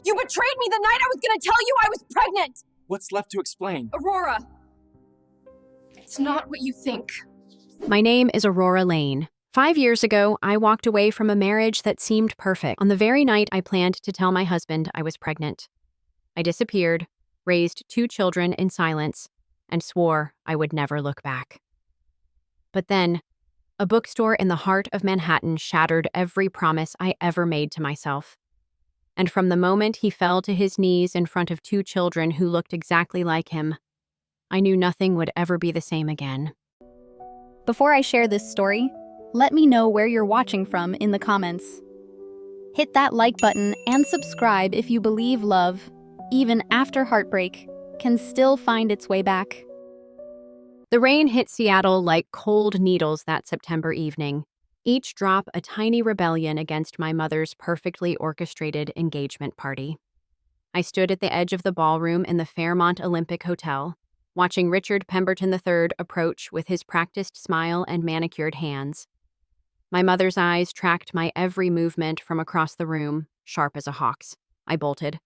You betrayed me the night I was gonna tell you I was pregnant! What's left to explain? Aurora, it's not what you think. My name is Aurora Lane. 5 years ago, I walked away from a marriage that seemed perfect on the very night I planned to tell my husband I was pregnant. I disappeared, raised 2 children in silence, and swore I would never look back. But then, a bookstore in the heart of Manhattan shattered every promise I ever made to myself. And from the moment he fell to his knees in front of 2 children who looked exactly like him, I knew nothing would ever be the same again. Before I share this story, let me know where you're watching from in the comments. Hit that like button and subscribe if you believe love, even after heartbreak, can still find its way back. The rain hit Seattle like cold needles that September evening, each drop a tiny rebellion against my mother's perfectly orchestrated engagement party. I stood at the edge of the ballroom in the Fairmont Olympic Hotel, watching Richard Pemberton III approach with his practiced smile and manicured hands. My mother's eyes tracked my every movement from across the room, sharp as a hawk's. I bolted.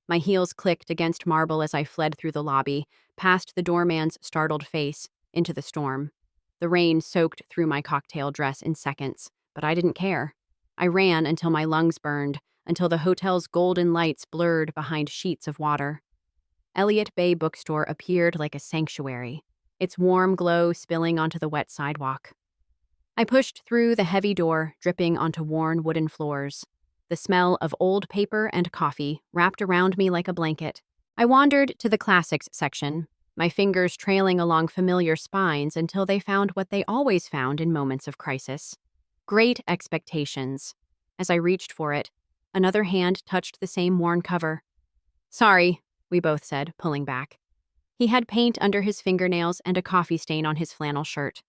My heels clicked against marble as I fled through the lobby, past the doorman's startled face, into the storm. The rain soaked through my cocktail dress in seconds, but I didn't care. I ran until my lungs burned, until the hotel's golden lights blurred behind sheets of water. Elliott Bay Bookstore appeared like a sanctuary, its warm glow spilling onto the wet sidewalk. I pushed through the heavy door, dripping onto worn wooden floors. The smell of old paper and coffee wrapped around me like a blanket. I wandered to the classics section, my fingers trailing along familiar spines until they found what they always found in moments of crisis: Great Expectations. As I reached for it, another hand touched the same worn cover. "Sorry," we both said, pulling back. He had paint under his fingernails and a coffee stain on his flannel shirt.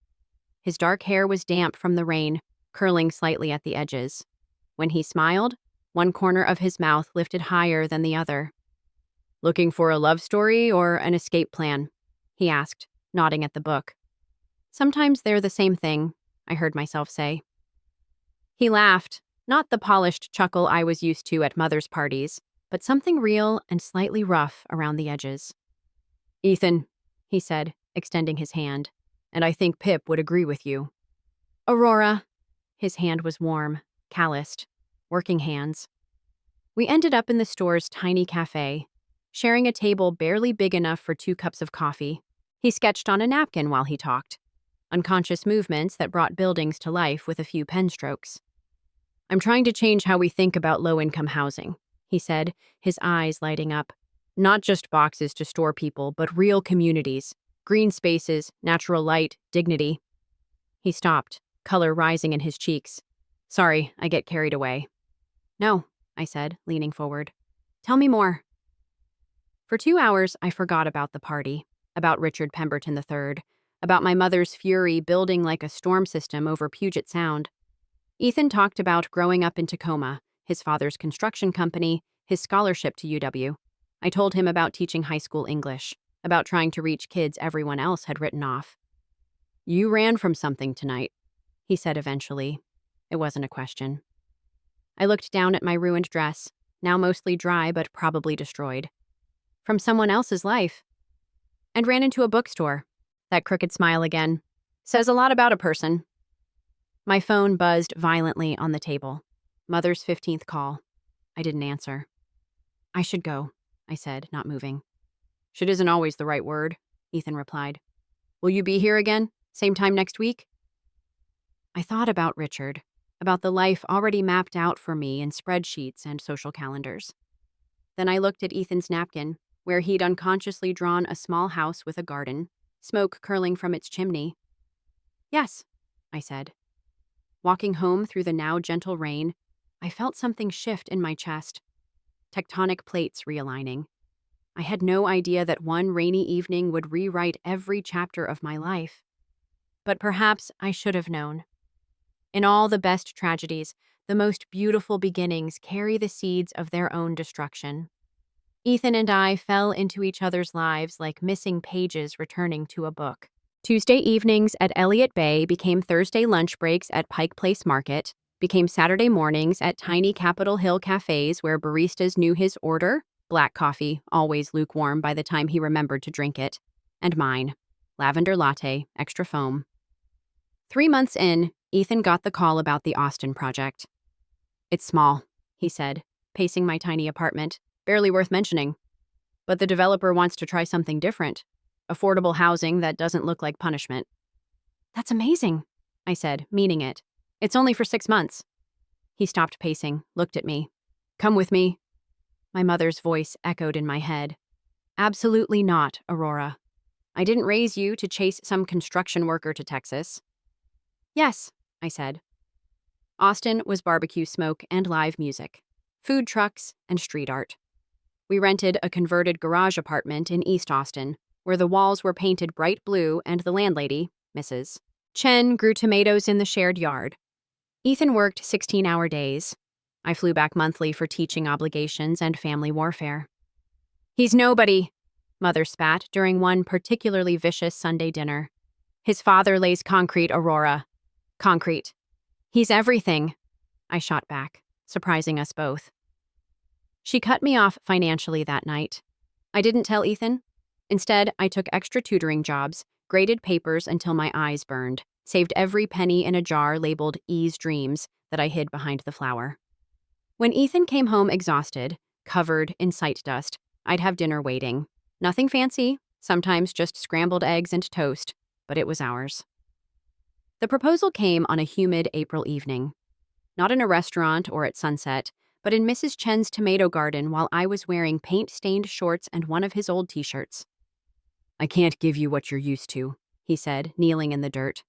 His dark hair was damp from the rain, curling slightly at the edges. When he smiled, one corner of his mouth lifted higher than the other. "Looking for a love story or an escape plan?" he asked, nodding at the book. "Sometimes they're the same thing," I heard myself say. He laughed, not the polished chuckle I was used to at mother's parties, but something real and slightly rough around the edges. "Ethan," he said, extending his hand, "and I think Pip would agree with you." "Aurora." His hand was warm, calloused, working hands. We ended up in the store's tiny cafe, sharing a table barely big enough for 2 cups of coffee. He sketched on a napkin while he talked, unconscious movements that brought buildings to life with a few pen strokes. "I'm trying to change how we think about low-income housing," he said, his eyes lighting up. "Not just boxes to store people, but real communities. Green spaces, natural light, dignity." He stopped, color rising in his cheeks. "Sorry, I get carried away." "No," I said, leaning forward. "Tell me more." For 2 hours, I forgot about the party, about Richard Pemberton III, about my mother's fury building like a storm system over Puget Sound. Ethan talked about growing up in Tacoma, his father's construction company, his scholarship to UW. I told him about teaching high school English, about trying to reach kids everyone else had written off. "You ran from something tonight," he said eventually. It wasn't a question. I looked down at my ruined dress, now mostly dry but probably destroyed. From someone else's life. And ran into a bookstore. That crooked smile again. Says a lot about a person. My phone buzzed violently on the table. Mother's 15th call. I didn't answer. "I should go," I said, not moving. "Should isn't always the right word," Ethan replied. "Will you be here again? Same time next week?" I thought about Richard, about the life already mapped out for me in spreadsheets and social calendars. Then I looked at Ethan's napkin, where he'd unconsciously drawn a small house with a garden, smoke curling from its chimney. "Yes," I said. Walking home through the now gentle rain, I felt something shift in my chest. Tectonic plates realigning. I had no idea that one rainy evening would rewrite every chapter of my life. But perhaps I should have known. In all the best tragedies, the most beautiful beginnings carry the seeds of their own destruction. Ethan and I fell into each other's lives like missing pages returning to a book. Tuesday evenings at Elliott Bay became Thursday lunch breaks at Pike Place Market, became Saturday mornings at tiny Capitol Hill cafes where baristas knew his order, black coffee, always lukewarm by the time he remembered to drink it, and mine, lavender latte, extra foam. 3 months in, Ethan got the call about the Austin project. "It's small," he said, pacing my tiny apartment, "barely worth mentioning. But the developer wants to try something different. Affordable housing that doesn't look like punishment." "That's amazing," I said, meaning it. "It's only for 6 months." He stopped pacing, looked at me. "Come with me." My mother's voice echoed in my head. "Absolutely not, Aurora. I didn't raise you to chase some construction worker to Texas." "Yes," I said. Austin was barbecue smoke and live music, food trucks, and street art. We rented a converted garage apartment in East Austin, where the walls were painted bright blue and the landlady, Mrs. Chen, grew tomatoes in the shared yard. Ethan worked 16-hour days. I flew back monthly for teaching obligations and family warfare. "He's nobody," Mother spat during one particularly vicious Sunday dinner. "His father lays concrete, Aurora. Concrete. He's everything," I shot back, surprising us both. She cut me off financially that night. I didn't tell Ethan. Instead, I took extra tutoring jobs, graded papers until my eyes burned, saved every penny in a jar labeled E's Dreams that I hid behind the flour. When Ethan came home exhausted, covered in sight dust, I'd have dinner waiting. Nothing fancy, sometimes just scrambled eggs and toast, but it was ours. The proposal came on a humid April evening. Not in a restaurant or at sunset, but in Mrs. Chen's tomato garden while I was wearing paint-stained shorts and one of his old t-shirts. "I can't give you what you're used to," he said, kneeling in the dirt.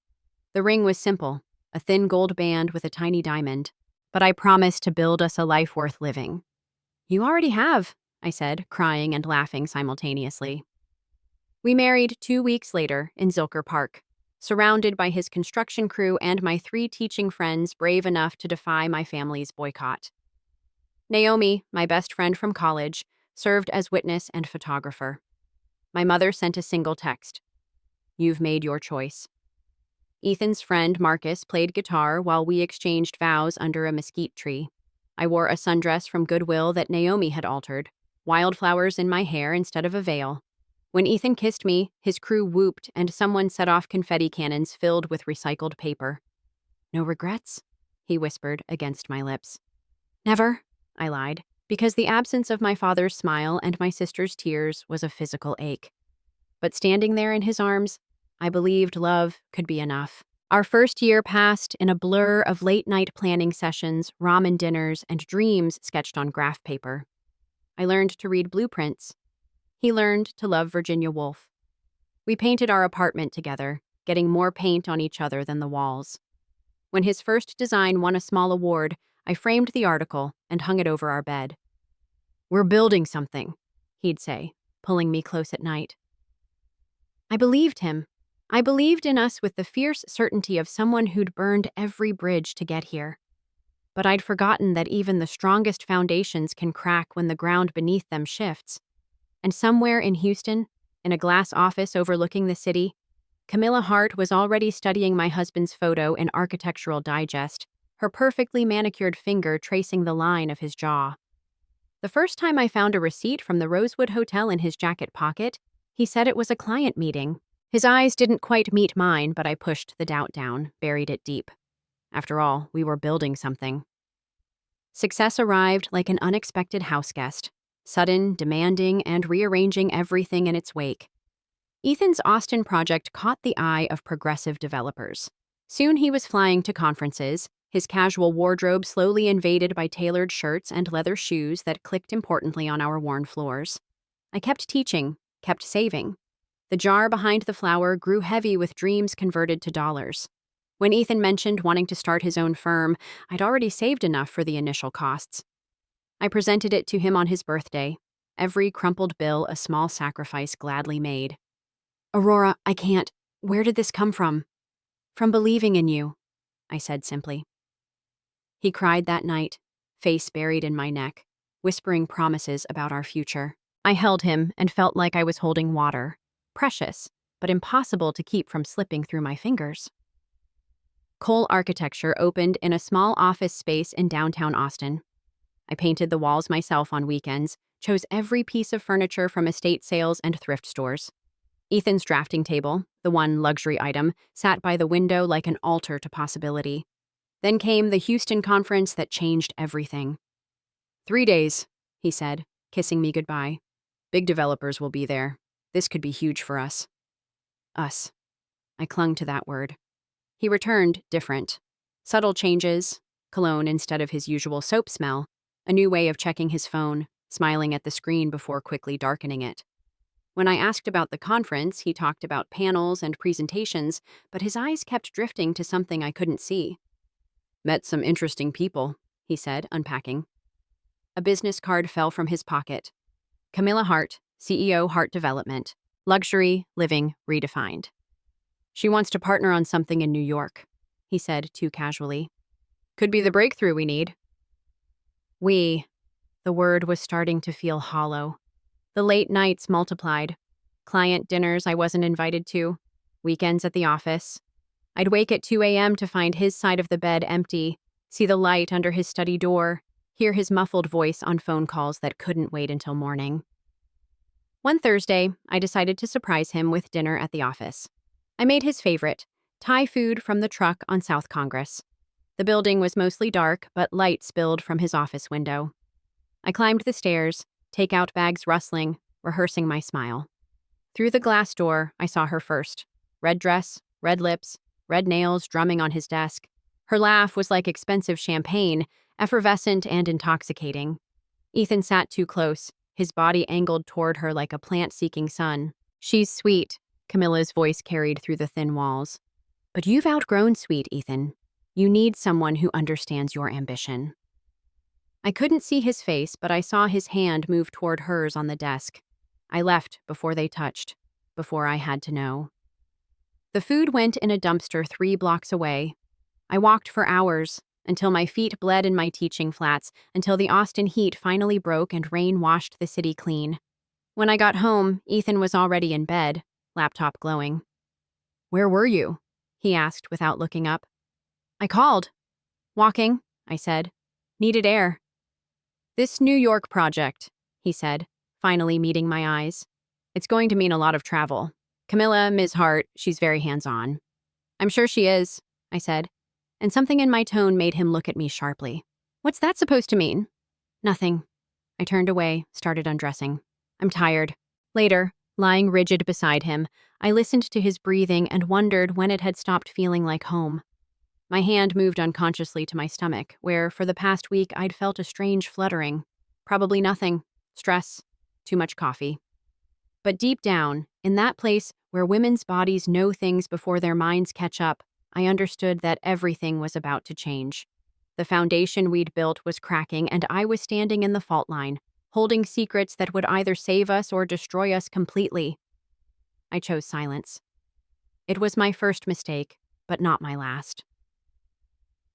The ring was simple, a thin gold band with a tiny diamond, but I promised to build us a life worth living. "You already have," I said, crying and laughing simultaneously. We married 2 weeks later in Zilker Park, surrounded by his construction crew and my 3 teaching friends brave enough to defy my family's boycott. Naomi, my best friend from college, served as witness and photographer. My mother sent a single text. "You've made your choice." Ethan's friend Marcus played guitar while we exchanged vows under a mesquite tree. I wore a sundress from Goodwill that Naomi had altered, wildflowers in my hair instead of a veil. When Ethan kissed me, his crew whooped and someone set off confetti cannons filled with recycled paper. "No regrets?" he whispered against my lips. "Never," I lied, because the absence of my father's smile and my sister's tears was a physical ache. But standing there in his arms, I believed love could be enough. Our first year passed in a blur of late-night planning sessions, ramen dinners, and dreams sketched on graph paper. I learned to read blueprints. He learned to love Virginia Woolf. We painted our apartment together, getting more paint on each other than the walls. When his first design won a small award, I framed the article and hung it over our bed. "We're building something," he'd say, pulling me close at night. I believed him. I believed in us with the fierce certainty of someone who'd burned every bridge to get here. But I'd forgotten that even the strongest foundations can crack when the ground beneath them shifts. And somewhere in Houston, in a glass office overlooking the city, Camilla Hart was already studying my husband's photo in Architectural Digest, her perfectly manicured finger tracing the line of his jaw. The first time I found a receipt from the Rosewood Hotel in his jacket pocket, he said it was a client meeting. His eyes didn't quite meet mine, but I pushed the doubt down, buried it deep. After all, we were building something. Success arrived like an unexpected houseguest, sudden, demanding, and rearranging everything in its wake. Ethan's Austin project caught the eye of progressive developers. Soon he was flying to conferences, his casual wardrobe slowly invaded by tailored shirts and leather shoes that clicked importantly on our worn floors. I kept teaching, kept saving. The jar behind the flower grew heavy with dreams converted to dollars. When Ethan mentioned wanting to start his own firm, I'd already saved enough for the initial costs. I presented it to him on his birthday, every crumpled bill a small sacrifice gladly made. "Aurora, I can't. Where did this come from?" "From believing in you," I said simply. He cried that night, face buried in my neck, whispering promises about our future. I held him and felt like I was holding water, precious, but impossible to keep from slipping through my fingers. Cole Architecture opened in a small office space in downtown Austin. I painted the walls myself on weekends, chose every piece of furniture from estate sales and thrift stores. Ethan's drafting table, the one luxury item, sat by the window like an altar to possibility. Then came the Houston conference that changed everything. 3 days, he said, kissing me goodbye. Big developers will be there. This could be huge for us. Us. I clung to that word. He returned, different. Subtle changes, cologne instead of his usual soap smell, a new way of checking his phone, smiling at the screen before quickly darkening it. When I asked about the conference, he talked about panels and presentations, but his eyes kept drifting to something I couldn't see. Met some interesting people, he said, unpacking. A business card fell from his pocket. Camilla Hart, CEO Hart Development. Luxury, living, redefined. She wants to partner on something in New York, he said too casually. Could be the breakthrough we need. We. The word was starting to feel hollow. The late nights multiplied. Client dinners I wasn't invited to. Weekends at the office. I'd wake at 2 a.m. to find his side of the bed empty, see the light under his study door, hear his muffled voice on phone calls that couldn't wait until morning. One Thursday, I decided to surprise him with dinner at the office. I made his favorite, Thai food from the truck on South Congress. The building was mostly dark, but light spilled from his office window. I climbed the stairs, takeout bags rustling, rehearsing my smile. Through the glass door, I saw her first. Red dress, red lips, red nails drumming on his desk. Her laugh was like expensive champagne, effervescent and intoxicating. Ethan sat too close, his body angled toward her like a plant-seeking sun. She's sweet, Camilla's voice carried through the thin walls. But you've outgrown sweet, Ethan. You need someone who understands your ambition. I couldn't see his face, but I saw his hand move toward hers on the desk. I left before they touched, before I had to know. The food went in a dumpster 3 blocks away. I walked for hours, until my feet bled in my teaching flats, until the Austin heat finally broke and rain washed the city clean. When I got home, Ethan was already in bed, laptop glowing. "Where were you?" he asked without looking up. "I called." "Walking," I said. "Needed air." "This New York project," he said, finally meeting my eyes. "It's going to mean a lot of travel. Camilla, Ms. Hart, she's very hands-on." "I'm sure she is," I said, and something in my tone made him look at me sharply. "What's that supposed to mean?" "Nothing." I turned away, started undressing. "I'm tired." Later, lying rigid beside him, I listened to his breathing and wondered when it had stopped feeling like home. My hand moved unconsciously to my stomach, where, for the past week, I'd felt a strange fluttering. Probably nothing. Stress. Too much coffee. But deep down, in that place where women's bodies know things before their minds catch up, I understood that everything was about to change. The foundation we'd built was cracking, and I was standing in the fault line, holding secrets that would either save us or destroy us completely. I chose silence. It was my first mistake, but not my last.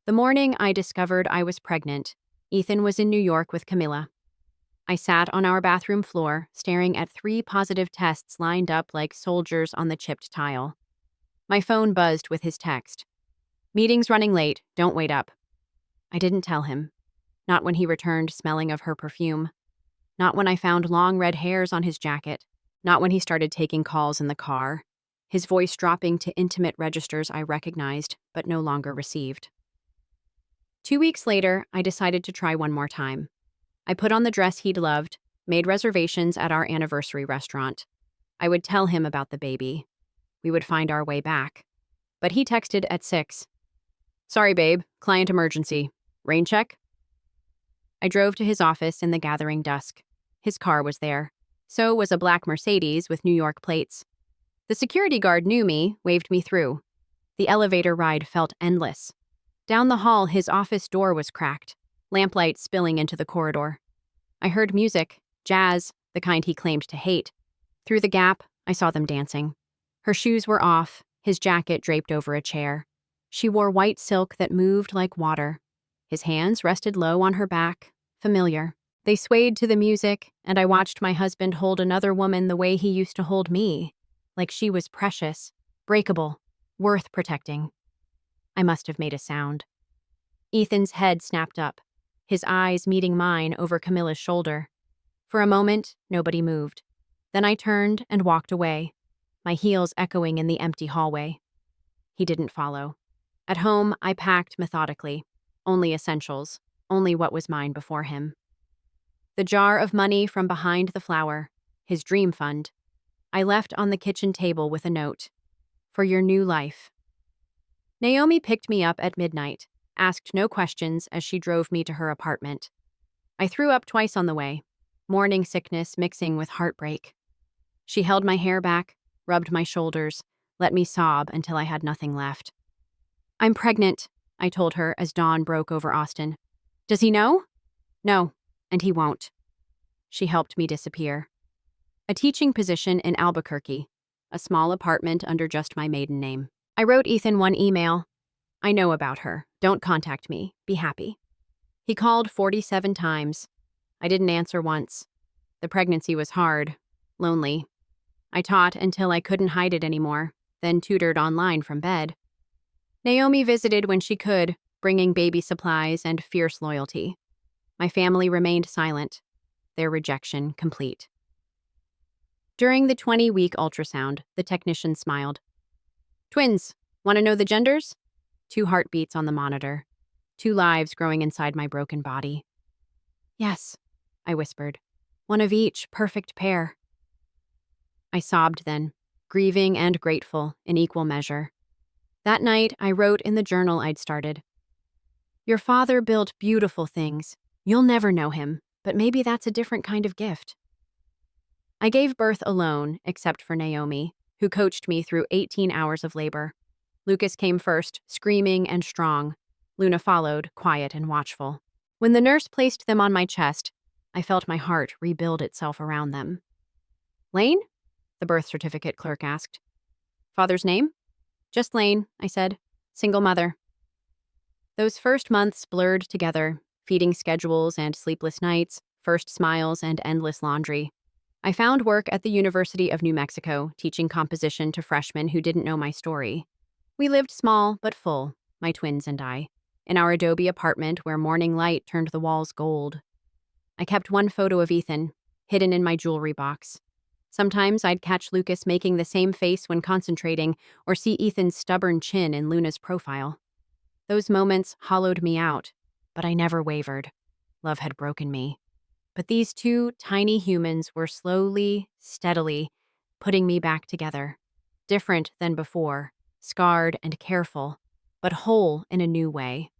The morning I discovered I was pregnant, Ethan was in New York with Camilla. I sat on our bathroom floor, staring at 3 positive tests lined up like soldiers on the chipped tile. My phone buzzed with his text. "Meeting's running late, don't wait up." I didn't tell him. Not when he returned smelling of her perfume. Not when I found long red hairs on his jacket. Not when he started taking calls in the car, his voice dropping to intimate registers I recognized but no longer received. 2 weeks later, I decided to try one more time. I put on the dress he'd loved, made reservations at our anniversary restaurant. I would tell him about the baby. We would find our way back. But he texted at 6. "Sorry, babe, client emergency. Rain check?" I drove to his office in the gathering dusk. His car was there. So was a black Mercedes with New York plates. The security guard knew me, waved me through. The elevator ride felt endless. Down the hall, his office door was cracked, lamplight spilling into the corridor. I heard music, jazz, the kind he claimed to hate. Through the gap, I saw them dancing. Her shoes were off, his jacket draped over a chair. She wore white silk that moved like water. His hands rested low on her back, familiar. They swayed to the music, and I watched my husband hold another woman the way he used to hold me, like she was precious, breakable, worth protecting. I must have made a sound. Ethan's head snapped up, his eyes meeting mine over Camilla's shoulder. For a moment, nobody moved. Then I turned and walked away, my heels echoing in the empty hallway. He didn't follow. At home, I packed methodically. Only essentials, only what was mine before him. The jar of money from behind the flower, his dream fund, I left on the kitchen table with a note. For your new life. Naomi picked me up at midnight, asked no questions as she drove me to her apartment. I threw up twice on the way, morning sickness mixing with heartbreak. She held my hair back, rubbed my shoulders, let me sob until I had nothing left. I'm pregnant, I told her as dawn broke over Austin. Does he know? No, and he won't. She helped me disappear. A teaching position in Albuquerque, a small apartment under just my maiden name. I wrote Ethan one email. I know about her. Don't contact me. Be happy. He called 47 times. I didn't answer once. The pregnancy was hard, lonely. I taught until I couldn't hide it anymore, then tutored online from bed. Naomi visited when she could, bringing baby supplies and fierce loyalty. My family remained silent, their rejection complete. During the 20-week ultrasound, the technician smiled. Twins, want to know the genders? 2 heartbeats on the monitor. 2 lives growing inside my broken body. Yes, I whispered. One of each, perfect pair. I sobbed then, grieving and grateful in equal measure. That night, I wrote in the journal I'd started. Your father built beautiful things. You'll never know him, but maybe that's a different kind of gift. I gave birth alone, except for Naomi, who coached me through 18 hours of labor. Lucas came first, screaming and strong. Luna followed, quiet and watchful. When the nurse placed them on my chest, I felt my heart rebuild itself around them. Lane? The birth certificate clerk asked. Father's name? Just Lane, I said. Single mother. Those first months blurred together, feeding schedules and sleepless nights, first smiles and endless laundry. I found work at the University of New Mexico, teaching composition to freshmen who didn't know my story. We lived small but full, my twins and I, in our adobe apartment where morning light turned the walls gold. I kept one photo of Ethan, hidden in my jewelry box. Sometimes I'd catch Lucas making the same face when concentrating, or see Ethan's stubborn chin in Luna's profile. Those moments hollowed me out, but I never wavered. Love had broken me. But these 2 tiny humans were slowly, steadily, putting me back together. Different than before, scarred and careful, but whole in a new way.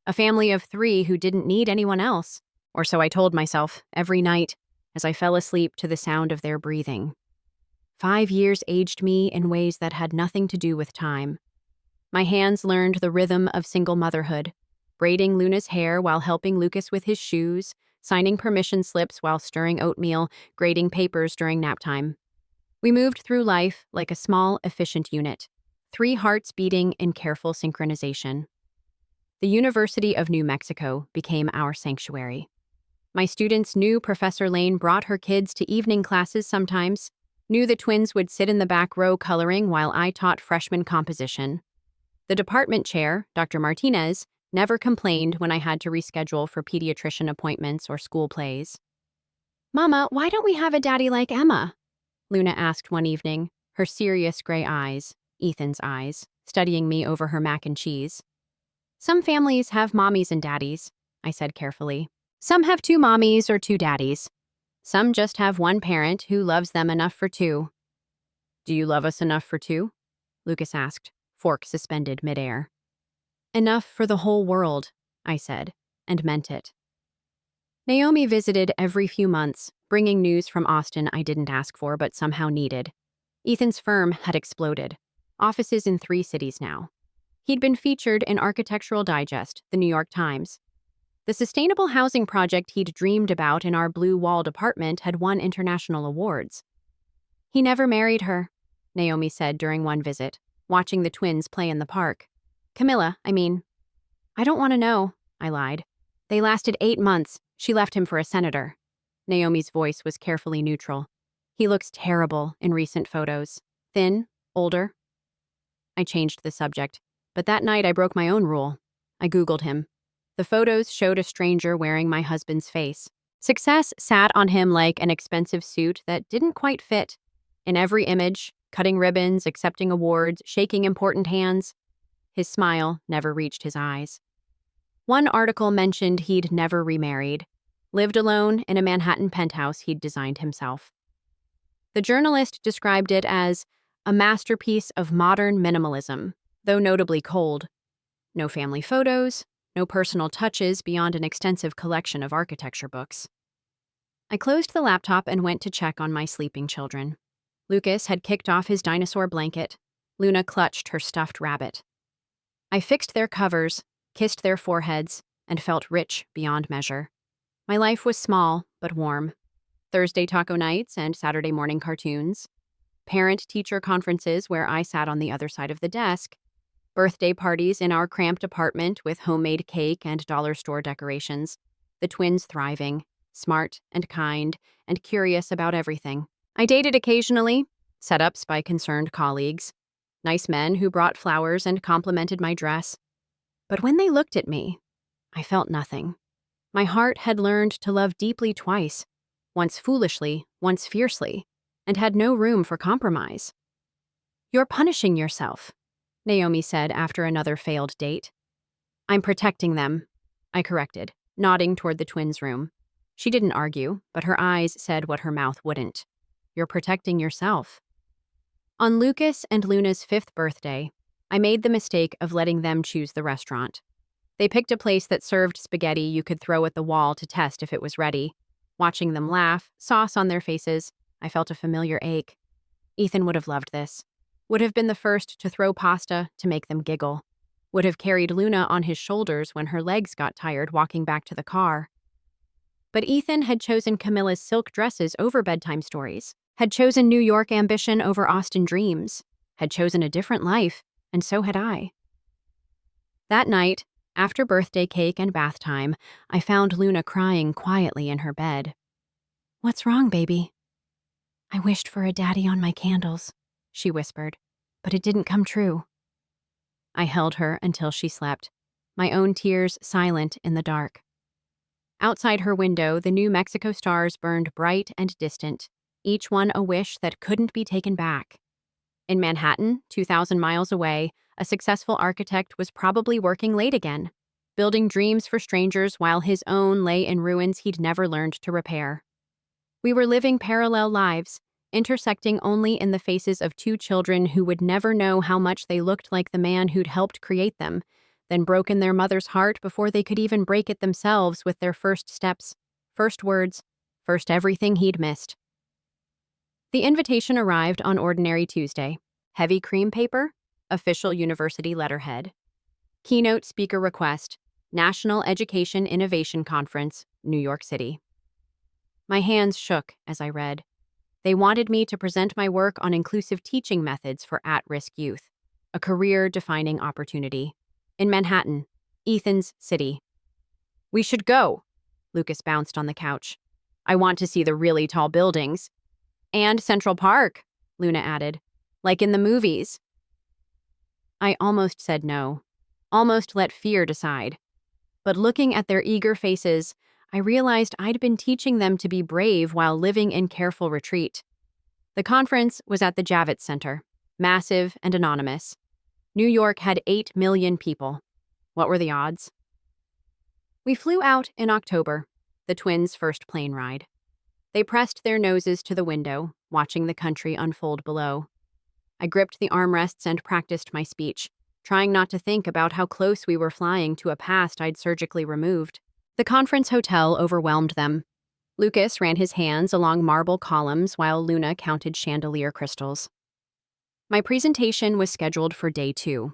A family of 3 who didn't need anyone else, or so I told myself every night as I fell asleep to the sound of their breathing. 5 years aged me in ways that had nothing to do with time. My hands learned the rhythm of single motherhood, braiding Luna's hair while helping Lucas with his shoes, signing permission slips while stirring oatmeal, grading papers during nap time. We moved through life like a small, efficient unit, 3 hearts beating in careful synchronization. The University of New Mexico became our sanctuary. My students knew Professor Lane brought her kids to evening classes sometimes, knew the twins would sit in the back row coloring while I taught freshman composition. The department chair, Dr. Martinez, never complained when I had to reschedule for pediatrician appointments or school plays. Mama, why don't we have a daddy like Emma? Luna asked one evening, her serious gray eyes, Ethan's eyes, studying me over her mac and cheese. Some families have mommies and daddies, I said carefully. Some have 2 mommies or 2 daddies. Some just have one parent who loves them enough for 2. Do you love us enough for 2? Lucas asked, fork suspended midair. Enough for the whole world, I said, and meant it. Naomi visited every few months, bringing news from Austin I didn't ask for but somehow needed. Ethan's firm had exploded. Offices in 3 cities now. He'd been featured in Architectural Digest, the New York Times. The sustainable housing project he'd dreamed about in our blue-walled apartment had won international awards. He never married her, Naomi said during one visit, watching the twins play in the park. Camilla, I mean. I don't want to know, I lied. They lasted 8 months. She left him for a senator. Naomi's voice was carefully neutral. He looks terrible in recent photos. Thin, older. I changed the subject. But that night I broke my own rule. I Googled him. The photos showed a stranger wearing my husband's face. Success sat on him like an expensive suit that didn't quite fit. In every image, cutting ribbons, accepting awards, shaking important hands, his smile never reached his eyes. One article mentioned he'd never remarried, lived alone in a Manhattan penthouse he'd designed himself. The journalist described it as a masterpiece of modern minimalism, though notably cold. No family photos, no personal touches beyond an extensive collection of architecture books. I closed the laptop and went to check on my sleeping children. Lucas had kicked off his dinosaur blanket. Luna clutched her stuffed rabbit. I fixed their covers, kissed their foreheads, and felt rich beyond measure. My life was small, but warm. Thursday taco nights and Saturday morning cartoons. Parent-teacher conferences where I sat on the other side of the desk. Birthday parties in our cramped apartment with homemade cake and dollar store decorations. The twins thriving, smart and kind, and curious about everything. I dated occasionally, setups by concerned colleagues. Nice men who brought flowers and complimented my dress. But when they looked at me, I felt nothing. My heart had learned to love deeply twice, once foolishly, once fiercely, and had no room for compromise. "You're punishing yourself," Naomi said after another failed date. "I'm protecting them," I corrected, nodding toward the twins' room. She didn't argue, but her eyes said what her mouth wouldn't. "You're protecting yourself." On Lucas and Luna's 5th birthday, I made the mistake of letting them choose the restaurant. They picked a place that served spaghetti you could throw at the wall to test if it was ready. Watching them laugh, sauce on their faces, I felt a familiar ache. Ethan would have loved this. Would have been the first to throw pasta to make them giggle. Would have carried Luna on his shoulders when her legs got tired walking back to the car. But Ethan had chosen Camilla's silk dresses over bedtime stories, had chosen New York ambition over Austin dreams, had chosen a different life, and so had I. That night, after birthday cake and bath time, I found Luna crying quietly in her bed. "What's wrong, baby?" "I wished for a daddy on my candles," she whispered, "but it didn't come true." I held her until she slept, my own tears silent in the dark. Outside her window, the New Mexico stars burned bright and distant, each one a wish that couldn't be taken back. In Manhattan, 2,000 miles away, a successful architect was probably working late again, building dreams for strangers while his own lay in ruins he'd never learned to repair. We were living parallel lives, intersecting only in the faces of two children who would never know how much they looked like the man who'd helped create them, then broken their mother's heart before they could even break it themselves with their first steps, first words, first everything he'd missed. The invitation arrived on ordinary Tuesday. Heavy cream paper, official university letterhead. Keynote speaker request, National Education Innovation Conference, New York City. My hands shook as I read. They wanted me to present my work on inclusive teaching methods for at-risk youth, a career-defining opportunity. In Manhattan, Ethan's city. "We should go," Lucas bounced on the couch. "I want to see the really tall buildings." "And Central Park," Luna added. "Like in the movies." I almost said no, almost let fear decide. But looking at their eager faces, I realized I'd been teaching them to be brave while living in careful retreat. The conference was at the Javits Center, massive and anonymous. New York had 8 million people. What were the odds? We flew out in October, the twins' first plane ride. They pressed their noses to the window, watching the country unfold below. I gripped the armrests and practiced my speech, trying not to think about how close we were flying to a past I'd surgically removed. The conference hotel overwhelmed them. Lucas ran his hands along marble columns while Luna counted chandelier crystals. My presentation was scheduled for day 2.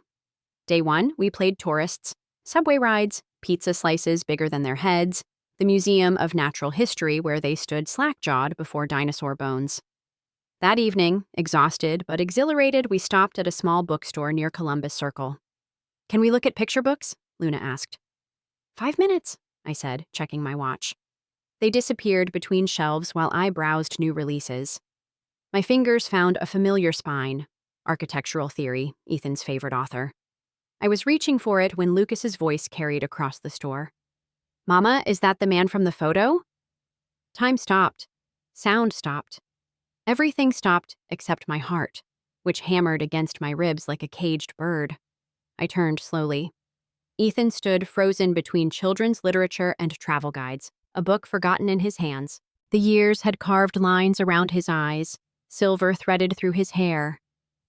Day 1, we played tourists, subway rides, pizza slices bigger than their heads, the Museum of Natural History where they stood slack-jawed before dinosaur bones. That evening, exhausted but exhilarated, we stopped at a small bookstore near Columbus Circle. "Can we look at picture books?" Luna asked. 5 minutes, I said, checking my watch. They disappeared between shelves while I browsed new releases. My fingers found a familiar spine, Architectural Theory, Ethan's favorite author. I was reaching for it when Lucas's voice carried across the store. "Mama, is that the man from the photo?" Time stopped. Sound stopped. Everything stopped except my heart, which hammered against my ribs like a caged bird. I turned slowly. Ethan stood frozen between children's literature and travel guides, a book forgotten in his hands. The years had carved lines around his eyes, silver threaded through his hair.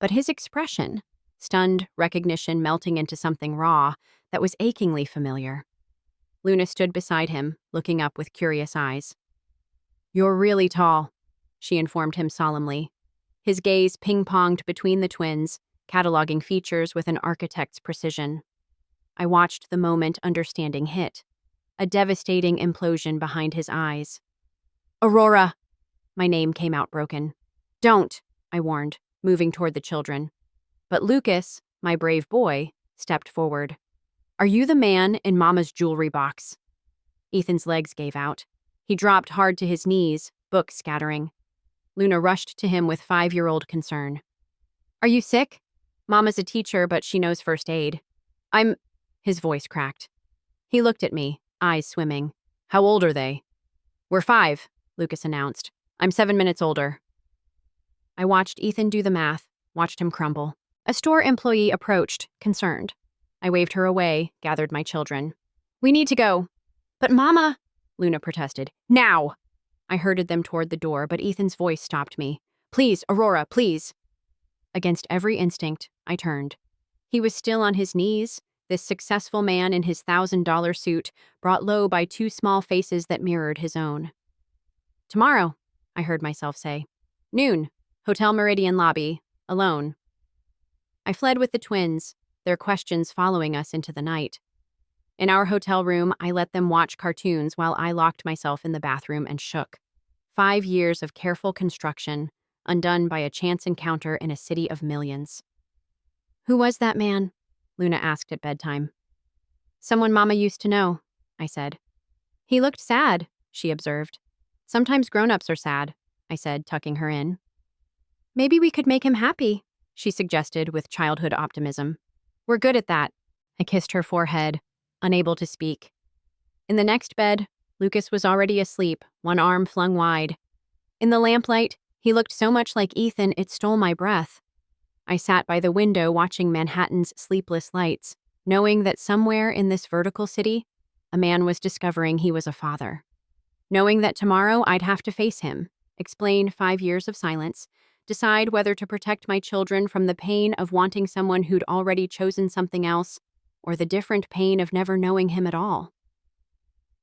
But his expression, stunned recognition melting into something raw that was achingly familiar. Luna stood beside him, looking up with curious eyes. "You're really tall," she informed him solemnly. His gaze ping-ponged between the twins, cataloging features with an architect's precision. I watched the moment understanding hit, a devastating implosion behind his eyes. "Aurora!" My name came out broken. "Don't," I warned, moving toward the children. But Lucas, my brave boy, stepped forward. "Are you the man in Mama's jewelry box?" Ethan's legs gave out. He dropped hard to his knees, book scattering. Luna rushed to him with 5-year-old concern. "Are you sick? Mama's a teacher, but she knows first aid." His voice cracked. He looked at me, eyes swimming. "How old are they?" "We're 5, Lucas announced. "I'm 7 minutes older." I watched Ethan do the math, watched him crumble. A store employee approached, concerned. I waved her away, gathered my children. "We need to go." "But Mama," Luna protested. "Now!" I herded them toward the door, but Ethan's voice stopped me. "Please, Aurora, please." Against every instinct, I turned. He was still on his knees, this successful man in his $1,000 suit, brought low by 2 small faces that mirrored his own. "Tomorrow," I heard myself say. "Noon, Hotel Meridian lobby, alone." I fled with the twins, their questions following us into the night. In our hotel room, I let them watch cartoons while I locked myself in the bathroom and shook. 5 years of careful construction, undone by a chance encounter in a city of millions. "Who was that man?" Luna asked at bedtime. "Someone Mama used to know," I said. "He looked sad," she observed. "Sometimes grown-ups are sad," I said, tucking her in. "Maybe we could make him happy," she suggested with childhood optimism. "We're good at that." I kissed her forehead, unable to speak. In the next bed, Lucas was already asleep, one arm flung wide. In the lamplight, he looked so much like Ethan it stole my breath. I sat by the window watching Manhattan's sleepless lights, knowing that somewhere in this vertical city, a man was discovering he was a father. Knowing that tomorrow I'd have to face him, explain 5 years of silence, decide whether to protect my children from the pain of wanting someone who'd already chosen something else, or the different pain of never knowing him at all.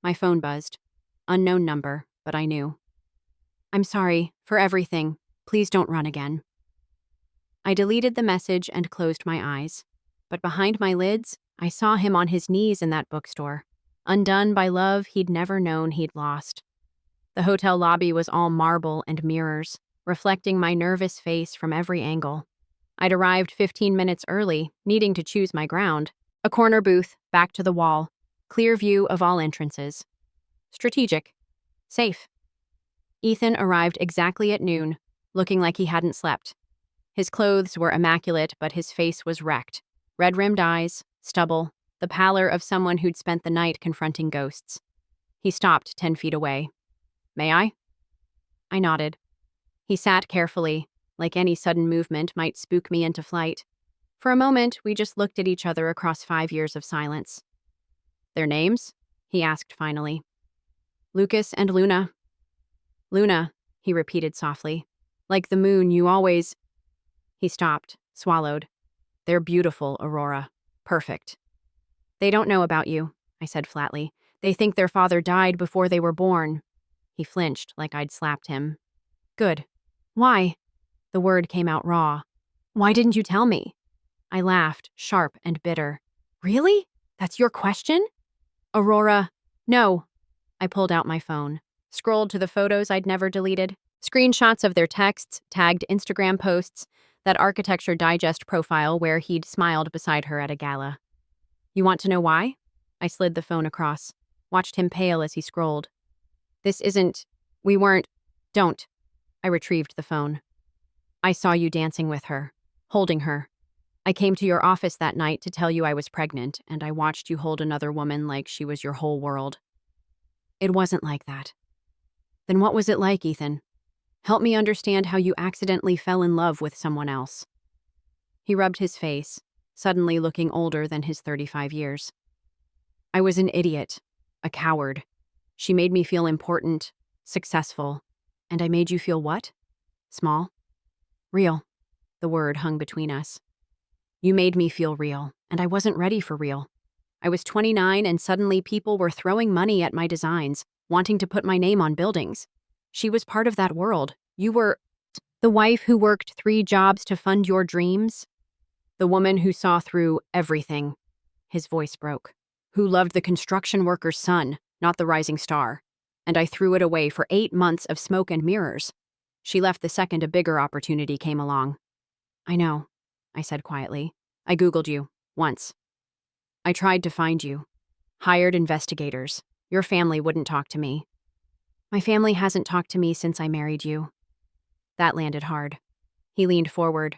My phone buzzed. Unknown number, but I knew. "I'm sorry, for everything. Please don't run again." I deleted the message and closed my eyes. But behind my lids, I saw him on his knees in that bookstore, undone by love he'd never known he'd lost. The hotel lobby was all marble and mirrors, reflecting my nervous face from every angle. I'd arrived 15 minutes early, needing to choose my ground. A corner booth, back to the wall, clear view of all entrances. Strategic. Safe. Ethan arrived exactly at noon, looking like he hadn't slept. His clothes were immaculate, but his face was wrecked. Red-rimmed eyes, stubble, the pallor of someone who'd spent the night confronting ghosts. He stopped 10 feet away. "May I?" I nodded. He sat carefully, like any sudden movement might spook me into flight. For a moment, we just looked at each other across 5 years of silence. "Their names?" he asked finally. "Lucas and Luna." "Luna," he repeated softly. "Like the moon, you always—" He stopped, swallowed. "They're beautiful, Aurora. Perfect." "They don't know about you," I said flatly. "They think their father died before they were born." He flinched like I'd slapped him. "Good. Why?" The word came out raw. "Why didn't you tell me?" I laughed, sharp and bitter. "Really? That's your question?" "Aurora, no." I pulled out my phone, scrolled to the photos I'd never deleted, screenshots of their texts, tagged Instagram posts, that Architecture Digest profile where he'd smiled beside her at a gala. "You want to know why?" I slid the phone across, watched him pale as he scrolled. "This isn't... We weren't... Don't." I retrieved the phone. "I saw you dancing with her, holding her. I came to your office that night to tell you I was pregnant, and I watched you hold another woman like she was your whole world. It wasn't like that. Then what was it like, Ethan? Help me understand how you accidentally fell in love with someone else. He rubbed his face, suddenly looking older than his 35 years. I was an idiot, a coward. She made me feel important, successful, and I made you feel what? Small? Real. The word hung between us. You made me feel real, and I wasn't ready for real. I was 29 and suddenly people were throwing money at my designs, wanting to put my name on buildings. She was part of that world. You were the wife who worked 3 jobs to fund your dreams? The woman who saw through everything. His voice broke. Who loved the construction worker's son, not the rising star. And I threw it away for 8 months of smoke and mirrors. She left the second a bigger opportunity came along. I know, I said quietly. I Googled you, once. I tried to find you. Hired investigators. Your family wouldn't talk to me. My family hasn't talked to me since I married you. That landed hard. He leaned forward.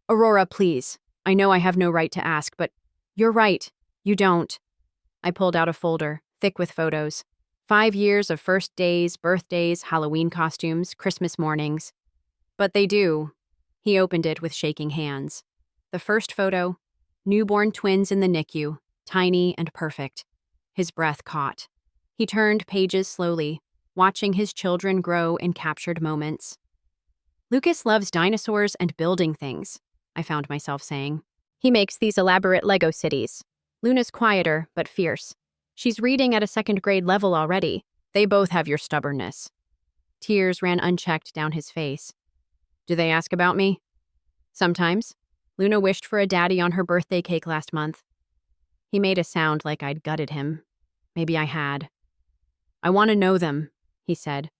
Aurora, please. I know I have no right to ask, but you're right. You don't. I pulled out a folder, thick with photos. 5 years of first days, birthdays, Halloween costumes, Christmas mornings. But they do. He opened it with shaking hands. The first photo, newborn twins in the NICU, tiny and perfect. His breath caught. He turned pages slowly, watching his children grow in captured moments. Lucas loves dinosaurs and building things, I found myself saying. He makes these elaborate Lego cities. Luna's quieter, but fierce. She's reading at a 2nd grade level already. They both have your stubbornness. Tears ran unchecked down his face. Do they ask about me? Sometimes. Luna wished for a daddy on her birthday cake last month. He made a sound like I'd gutted him. Maybe I had. I want to know them, he said.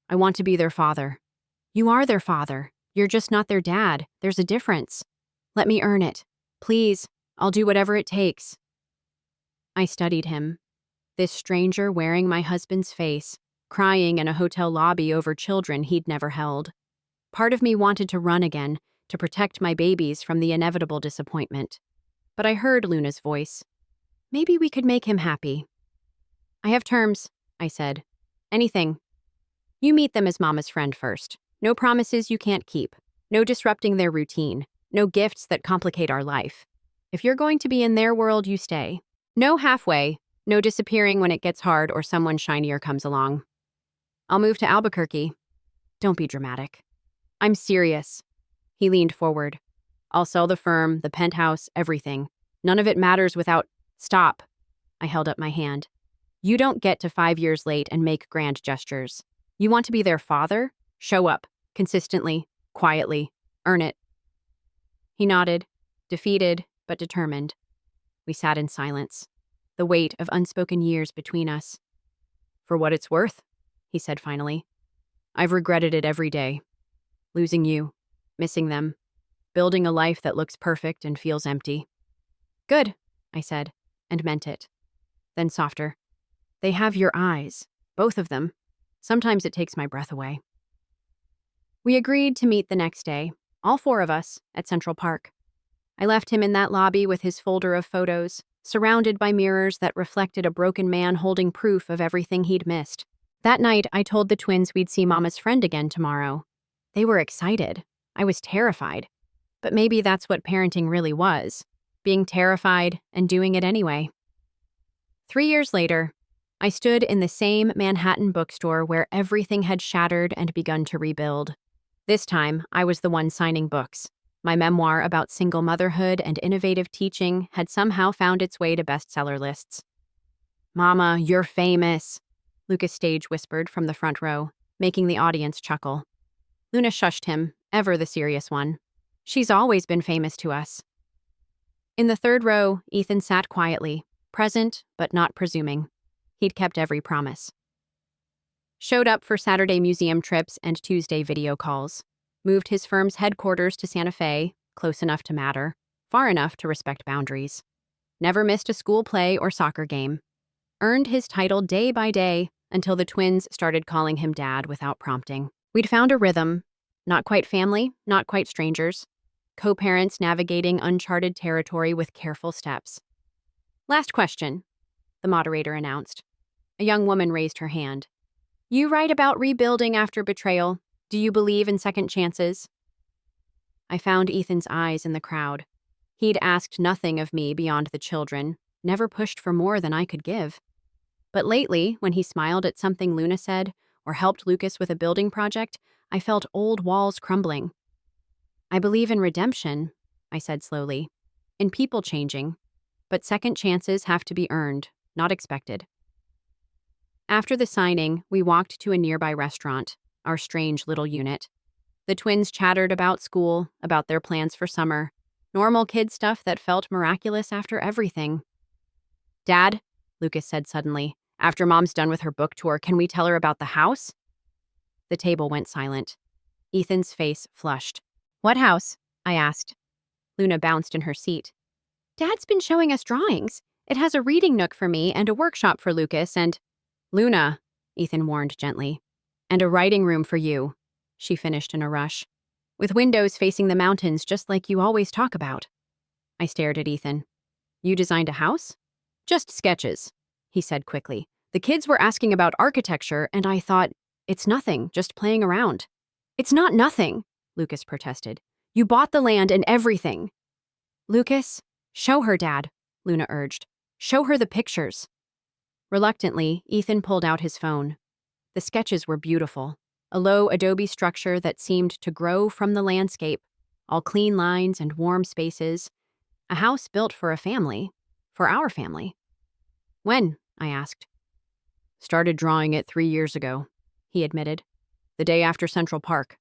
I want to be their father. You are their father. You're just not their dad. There's a difference. Let me earn it. Please, I'll do whatever it takes. I studied him. This stranger wearing my husband's face, crying in a hotel lobby over children he'd never held. Part of me wanted to run again, to protect my babies from the inevitable disappointment. But I heard Luna's voice. Maybe we could make him happy. I have terms, I said. Anything. You meet them as Mama's friend first. No promises you can't keep. No disrupting their routine. No gifts that complicate our life. If you're going to be in their world, you stay. No halfway. No disappearing when it gets hard or someone shinier comes along. I'll move to Albuquerque. Don't be dramatic. I'm serious. He leaned forward. I'll sell the firm, the penthouse, everything. None of it matters without— Stop. I held up my hand. You don't get to 5 years late and make grand gestures. You want to be their father? Show up. Consistently. Quietly. Earn it. He nodded, defeated but determined. We sat in silence, the weight of unspoken years between us. For what it's worth, he said finally. I've regretted it every day. Losing you, missing them, building a life that looks perfect and feels empty. Good, I said, and meant it. Then softer. They have your eyes, both of them. Sometimes it takes my breath away. We agreed to meet the next day, all 4 of us, at Central Park. I left him in that lobby with his folder of photos, surrounded by mirrors that reflected a broken man holding proof of everything he'd missed. That night, I told the twins we'd see Mama's friend again tomorrow. They were excited. I was terrified. But maybe that's what parenting really was, being terrified and doing it anyway. 3 years later, I stood in the same Manhattan bookstore where everything had shattered and begun to rebuild. This time, I was the one signing books. My memoir about single motherhood and innovative teaching had somehow found its way to bestseller lists. Mama, you're famous, Lucas Stage whispered from the front row, making the audience chuckle. Luna shushed him, ever the serious one. She's always been famous to us. In the 3rd row, Ethan sat quietly, present but not presuming. He'd kept every promise. Showed up for Saturday museum trips and Tuesday video calls. Moved his firm's headquarters to Santa Fe, close enough to matter, far enough to respect boundaries. Never missed a school play or soccer game. Earned his title day by day until the twins started calling him dad without prompting. We'd found a rhythm. Not quite family, not quite strangers. co-parents navigating uncharted territory with careful steps. Last question, the moderator announced. A young woman raised her hand. You write about rebuilding after betrayal. Do you believe in second chances? I found Ethan's eyes in the crowd. He'd asked nothing of me beyond the children, never pushed for more than I could give. But lately, when he smiled at something Luna said or helped Lucas with a building project, I felt old walls crumbling. I believe in redemption, I said slowly, in people changing, but second chances have to be earned, not expected. After the signing, we walked to a nearby restaurant, our strange little unit. The twins chattered about school, about their plans for summer, normal kid stuff that felt miraculous after everything. Dad, Lucas said suddenly, after Mom's done with her book tour, can we tell her about the house? The table went silent. Ethan's face flushed. What house? I asked. Luna bounced in her seat. Dad's been showing us drawings. It has a reading nook for me and a workshop for Lucas and… Luna, Ethan warned gently. And a writing room for you, she finished in a rush. With windows facing the mountains just like you always talk about. I stared at Ethan. You designed a house? Just sketches, he said quickly. The kids were asking about architecture and I thought, it's nothing, just playing around. It's not nothing, Lucas protested. You bought the land and everything. Lucas, show her, Dad, Luna urged. Show her the pictures. Reluctantly, Ethan pulled out his phone. The sketches were beautiful. A low adobe structure that seemed to grow from the landscape, all clean lines and warm spaces. A house built for a family, for our family. When? I asked. Started drawing it 3 years ago, he admitted. The day after Central Park.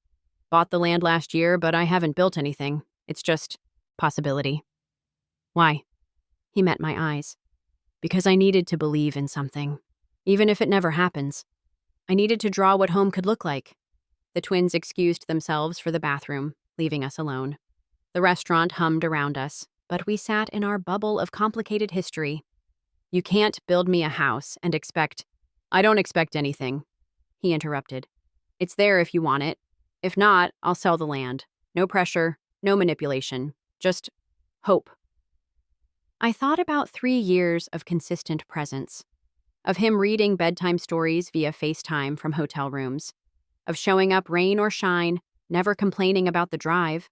Bought the land last year, but I haven't built anything. It's just possibility. Why? He met my eyes. Because I needed to believe in something, even if it never happens. I needed to draw what home could look like. The twins excused themselves for the bathroom, leaving us alone. The restaurant hummed around us, but we sat in our bubble of complicated history. You can't build me a house and expect… I don't expect anything, he interrupted. It's there if you want it. If not, I'll sell the land. No pressure, no manipulation, just hope. I thought about 3 years of consistent presence, of him reading bedtime stories via FaceTime from hotel rooms, of showing up rain or shine, never complaining about the drive,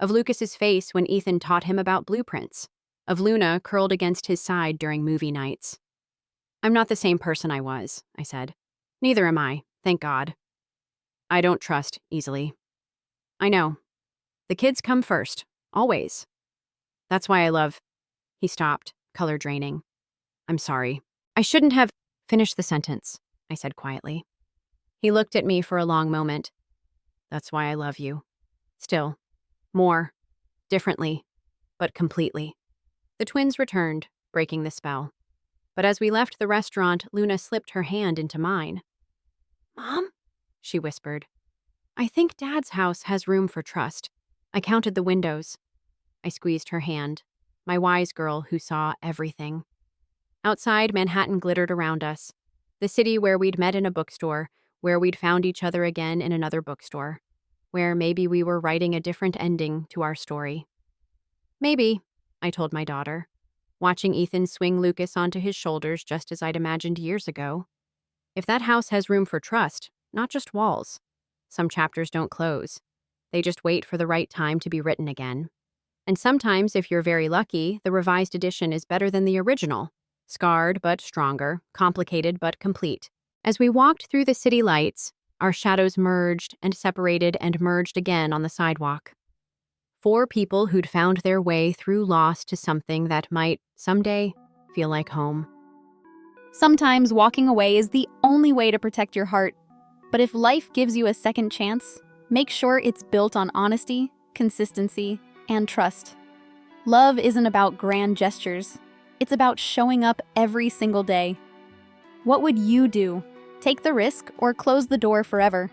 of Lucas's face when Ethan taught him about blueprints, of Luna curled against his side during movie nights. I'm not the same person I was, I said. Neither am I, thank God. I don't trust easily. I know. The kids come first, always. That's why I love… He stopped, color draining. I'm sorry. I shouldn't have… Finished the sentence, I said quietly. He looked at me for a long moment. That's why I love you. Still. More. Differently. But completely. The twins returned, breaking the spell. But as we left the restaurant, Luna slipped her hand into mine. Mom? She whispered. I think Dad's house has room for trust. I counted the windows. I squeezed her hand. My wise girl who saw everything. Outside, Manhattan glittered around us. The city where we'd met in a bookstore, where we'd found each other again in another bookstore, where maybe we were writing a different ending to our story. Maybe, I told my daughter, watching Ethan swing Lucas onto his shoulders just as I'd imagined years ago. If that house has room for trust, not just walls. Some chapters don't close. They just wait for the right time to be written again. And sometimes, if you're very lucky, the revised edition is better than the original. Scarred but stronger, complicated but complete. As we walked through the city lights, our shadows merged and separated and merged again on the sidewalk. 4 people who'd found their way through loss to something that might, someday, feel like home. Sometimes walking away is the only way to protect your heart. But if life gives you a second chance, make sure it's built on honesty, consistency, and trust. Love isn't about grand gestures. It's about showing up every single day. What would you do? Take the risk or close the door forever?